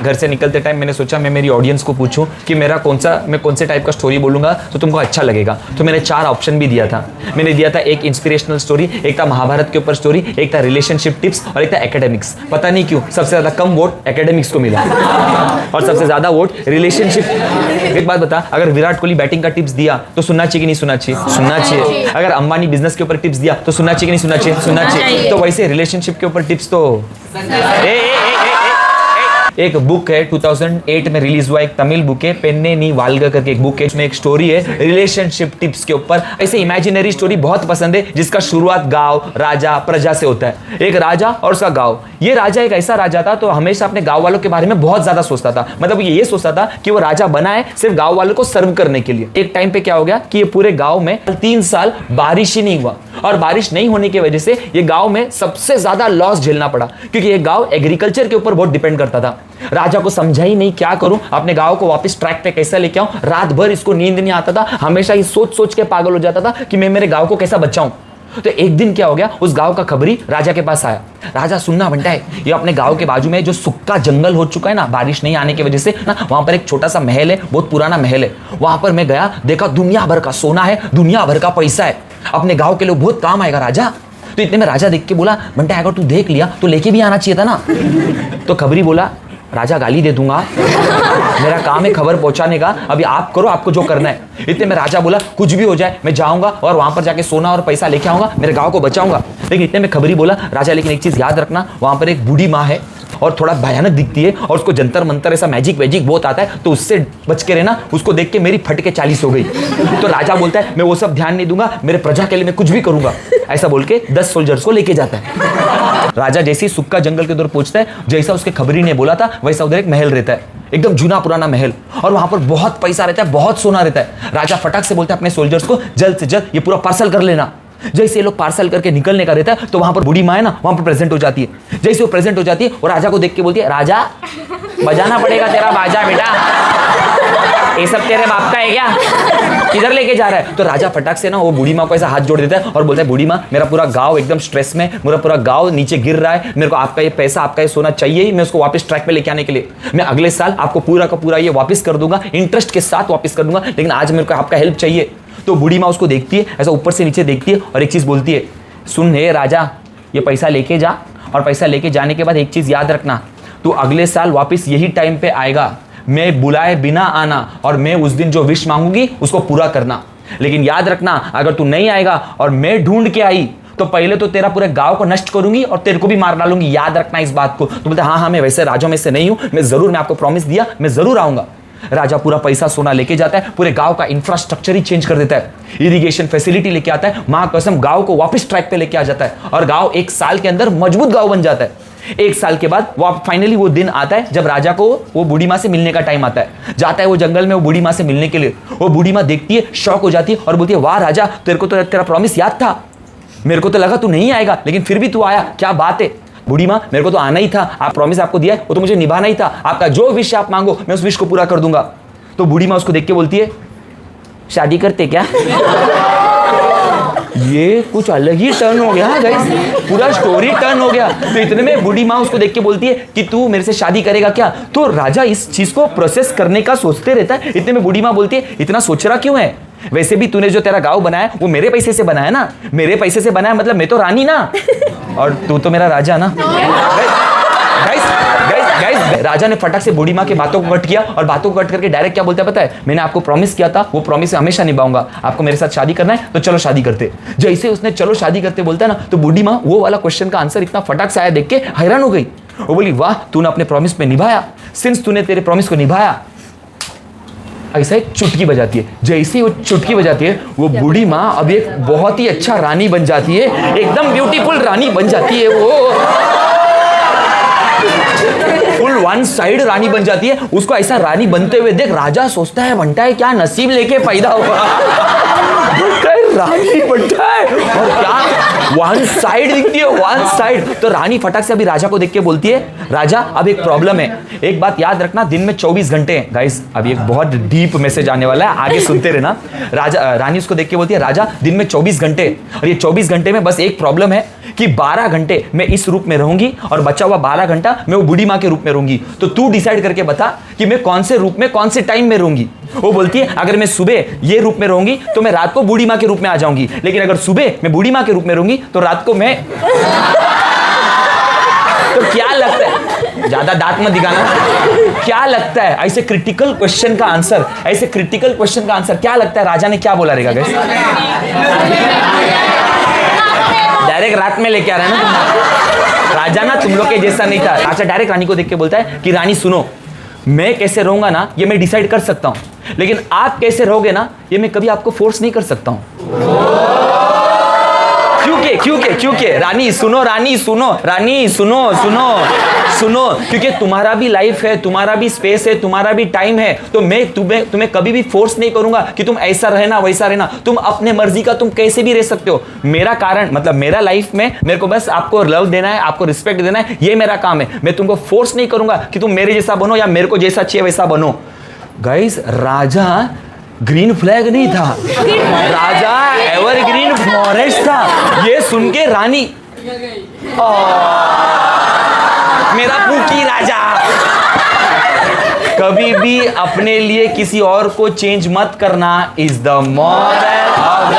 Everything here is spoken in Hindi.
घर से निकलते टाइम मैंने सोचा मैं मेरी ऑडियंस को पूछूं कि मैं कौन से टाइप का स्टोरी बोलूंगा तो तुमको अच्छा लगेगा। तो मैंने 4 ऑप्शन भी दिया था। मैंने दिया था एक इंस्पिरेशनल स्टोरी, एक था महाभारत के ऊपर स्टोरी, एक था रिलेशनशिप टिप्स और एक था एकेडमिक्स। पता नहीं क्यों सबसे ज्यादा कम वोट एकेडमिक्स को मिला और सबसे ज्यादा वोट रिलेशनशिप। एक बात बता, अगर विराट कोहली बैटिंग का टिप्स दिया तो सुनना चाहिए कि नहीं सुनना चाहिए? सुनना चाहिए। अगर अंबानी बिजनेस के ऊपर टिप्स दिया तो सुनना चाहिए कि नहीं सुनना चाहिए? सुनना चाहिए। तो वैसे रिलेशनशिप के ऊपर टिप्स तो एक बुक है 2008 में रिलीज हुआ, एक तमिल बुक है, पेन्ने नी वाल्गा करके एक बुक है, इसमें एक स्टोरी है रिलेशनशिप टिप्स के ऊपर। ऐसे इमेजिनरी स्टोरी बहुत पसंद है जिसका शुरुआत गांव, राजा, प्रजा से होता है। एक राजा और उसका गांव। ये राजा एक ऐसा राजा था तो हमेशा अपने गांव वालों के बारे में बहुत ज्यादा सोचता था। मतलब ये सोचता था कि वो राजा बना है सिर्फ गांव वालों को सर्व करने के लिए। एक टाइम पे क्या हो गया कि ये पूरे गांव में 3 साल बारिश ही नहीं हुआ और बारिश नहीं होने की वजह से ये गांव में सबसे ज्यादा लॉस झेलना पड़ा क्योंकि ये गांव एग्रीकल्चर के ऊपर बहुत डिपेंड करता था। राजा को समझा ही नहीं क्या करूं, अपने गांव को वापस ट्रैक पे कैसे लेके आऊं। रात भर इसको नींद नहीं आता था, हमेशा ये सोच सोच के पागल हो जाता था कि मैं मेरे गांव को कैसा बचाऊं। तो एक दिन क्या हो गया, उस गांव का खबरी राजा के पास आया। राजा सुनना बनता है, ये अपने गांव के बाजू में जो सूखा जंगल हो चुका है ना बारिश नहीं आने की वजह से ना, वहां पर एक छोटा सा महल है, बहुत पुराना महल है। वहां पर मैं गया, देखा दुनिया भर का सोना है, दुनिया भर का पैसा है, अपने गांव के लिए बहुत काम आएगा राजा। तो इतने में राजा देख के बोला, बंटा अगर तू देख लिया तो लेके भी आना चाहिए था ना। तो खबरी बोला, राजा गाली दे दूंगा, मेरा काम है खबर पहुंचाने का, अभी आप करो आपको जो करना है। इतने में राजा बोला, कुछ भी हो जाए मैं जाऊंगा और वहां पर जाके सोना और पैसा लेके आऊंगा, मेरे गांव को बचाऊंगा। लेकिन इतने में खबरी बोला, राजा लेकिन एक चीज याद रखना, वहां पर एक बूढ़ी माँ है और थोड़ा भयानक दिखती है और उसको जंतर मंतर ऐसा मैजिक वैजिक बहुत आता है, तो उससे बच के रहना, उसको देख के मेरी फट के 40 हो गई। तो राजा बोलता है मैं वो सब ध्यान नहीं दूंगा, मेरे प्रजा के लिए मैं कुछ भी करूंगा। ऐसा बोल के 10 सोल्जर्स को लेके जाता है। राजा जैसे ही सुक्का जंगल के उधर पहुंचता है, जैसा उसके खबरी ने बोला था वैसा उधर एक महल रहता है, एकदम जूना पुराना महल, और वहां पर बहुत पैसा रहता है, बहुत सोना रहता है। राजा फटाक से बोलता है अपने सोल्जर्स को, जल्द से जल्द ये पूरा पार्सल कर लेना। जैसे ये लोग पार्सल करके निकलने का रहता है तो वहां पर बूढ़ी माँ है ना, वहां पर प्रेजेंट हो जाती है। जैसे वो प्रेजेंट हो जाती है और राजा को देख के बोलती है, राजा बजाना पड़ेगा तेरा बाजा बेटा, ये सब तेरे बाप का है क्या, किधर लेके जा रहा है? तो राजा फटाक से ना वो बूढ़ी माँ को ऐसा हाथ जोड़ देता है और बोलता है, बूढ़ी माँ मेरा पूरा गांव एकदम स्ट्रेस में, मेरा पूरा गांव नीचे गिर रहा है, मेरे को आपका ये पैसा, आपका ये सोना चाहिए ही, मैं उसको वापस ट्रैक पे लेके आने के लिए। मैं अगले साल आपको पूरा का पूरा ये वापस कर दूंगा, इंटरेस्ट के साथ वापस कर दूंगा, लेकिन आज मेरे को आपका हेल्प चाहिए। तो बूढ़ी माँ उसको देखती है, ऐसा ऊपर से नीचे देखती है और एक चीज बोलती है, सुन हे राजा, ये पैसा लेके जा, और पैसा लेके जाने के बाद एक चीज याद रखना, तू अगले साल वापस यही टाइम पे आएगा, मैं बुलाए बिना आना, और मैं उस दिन जो विश मांगूंगी उसको पूरा करना। लेकिन याद रखना, अगर तू नहीं आएगा और मैं ढूंढ के आई तो पहले तो तेरा पूरे गांव को नष्ट करूंगी और तेरे को भी मार डालूंगी, याद रखना इस बात को। तो बोलते हाँ मैं वैसे राजा में से नहीं हूं, मैं आपको प्रॉमिस दिया, मैं जरूर आऊंगा। राजा पूरा पैसा सोना लेके जाता है, पूरे गांव का इंफ्रास्ट्रक्चर ही चेंज कर देता है, इरिगेशन फैसिलिटी लेके आता है, मां कसम गांव को वापस ट्रैक पे लेके आ जाता है और गांव 1 साल के अंदर मजबूत गांव बन जाता है। 1 साल के बाद वो फाइनली वो दिन आता है जब राजा को वो बूढ़ी माँ से मिलने का टाइम आता है। जाता है वो जंगल में वो बूढ़ी माँ से मिलने के लिए। वो बूढ़ी माँ देखती है, शॉक हो जाती है और बोलती है, वाह राजा, तेरे को तो तेरा प्रॉमिस याद था, मेरे को तो लगा तू नहीं आएगा लेकिन फिर भी तू आया, क्या बात है। बूढ़ी माँ, मेरे को तो आना ही था, आप प्रॉमिस आपको दिया है वो तो मुझे निभाना ही था, आपका जो विश आप मांगो मैं उस विश को पूरा कर दूंगा। तो बूढ़ी माँ उसको देख के बोलती है, शादी करते क्या? ये कुछ अलग ही टर्न हो गया गाइस, पूरा स्टोरी टर्न हो गया। तो इतने में बूढ़ी माँ उसको देख के बोलती है कि तू मेरे से शादी करेगा क्या? तो राजा इस चीज को प्रोसेस करने का सोचते रहता है। इतने में बूढ़ी माँ बोलती है, इतना सोच रहा क्यों है? वैसे भी तूने जो तेरा गांव बनाया वो मेरे पैसे से बनाया ना, मेरे पैसे से बनाया मतलब मैं तो रानी ना, और तू तो मेरा राजा ना। राजा ने फटाक से बूढ़ी माँ की बातों को कट किया और बातों को कट करके डायरेक्ट क्या बोलता है पता है, मैंने आपको प्रॉमिस किया था, वो प्रॉमिस हमेशा निभाऊंगा, आपको मेरे साथ शादी करना है तो चलो शादी करते। जैसे उसने चलो शादी करते बोलता है ना, तो बूढ़ी माँ वो वाला क्वेश्चन का आंसर इतना फटाक से आया देख के हैरान हो गई। वो बोली, वाह तूने अपने प्रॉमिस पे निभाया, सिंस तूने तेरे प्रॉमिस को निभाया। ऐसा एक चुटकी बजाती है, जैसे ही वो चुटकी बजाती है वो बूढ़ी माँ अब एक बहुत ही अच्छा रानी बन जाती है, एकदम ब्यूटीफुल रानी बन जाती है, वो फुल 1 साइड रानी बन जाती है। उसको ऐसा रानी बनते हुए देख राजा सोचता है, बनता है क्या नसीब लेके पैदा हुआ, रानी बनता है और क्या 1 साइड दिखती है, 1 साइड। तो रानी फटाक से अभी राजा को देख के बोलती है, राजा अब एक प्रॉब्लम है, एक बात याद रखना, दिन में 24 घंटे हैं। गाइस अभी एक बहुत डीप मैसेज आने वाला है, आगे सुनते रहना। रानी उसको देख के बोलती है, राजा दिन में 24 घंटे, और ये 24 घंटे में बस एक प्रॉब्लम है कि 12 घंटे मैं इस रूप में रहूंगी और बचा हुआ 12 घंटा मैं वो बूढ़ी माँ के रूप में रहूंगी, तो तू डिसाइड करके बता कि मैं कौन से रूप में कौन से टाइम में रहूंगी। वो बोलती है अगर मैं सुबह ये रूप में रहूंगी तो मैं रात को बूढ़ी माँ के रूप में आ जाऊंगी, लेकिन अगर सुबह मैं बूढ़ी माँ के रूप में रहूंगी तो रात को मैं तो क्या लगता है, ज्यादा दांत मत दिखाना, क्या लगता है ऐसे क्रिटिकल क्वेश्चन का आंसर, ऐसे क्रिटिकल क्वेश्चन का आंसर क्या लगता है राजा ने क्या बोला रहेगा? गाइस डायरेक्ट रात में लेके आ रहा है ना राजा, ना तुम लोग के जैसा नहीं था। राजा डायरेक्ट रानी को देख के बोलता है कि रानी सुनो, मैं कैसे रहूंगा ना ये मैं डिसाइड कर सकता हूं, लेकिन आप कैसे रहोगे ना ये मैं कभी आपको फोर्स नहीं कर सकता हूं। क्योंकि रानी सुनो, रानी सुनो, रानी सुनो सुनो सुनो, क्योंकि तुम्हारा भी लाइफ है, तुम्हारा भी स्पेस है, तुम्हारा भी टाइम है, तो मैं तुम्हें कभी भी फोर्स नहीं करूंगा कि तुम ऐसा रहना वैसा रहना, तुम अपने मर्जी का तुम कैसे भी रह सकते हो। मेरा कारण मतलब मेरा लाइफ में मेरे को बस आपको लव देना है, आपको रिस्पेक्ट देना है, ये मेरा काम है। मैं तुमको फोर्स नहीं करूंगा कि तुम मेरे जैसा बनो या मेरे को जैसा चाहिए वैसा बनो। गाइस राजा ग्रीन फ्लैग नहीं था, राजा एवरग्रीन फॉरेस्ट था। ये सुन के रानी मेरा पूकी राजा, कभी भी अपने लिए किसी और को चेंज मत करना is the moral of the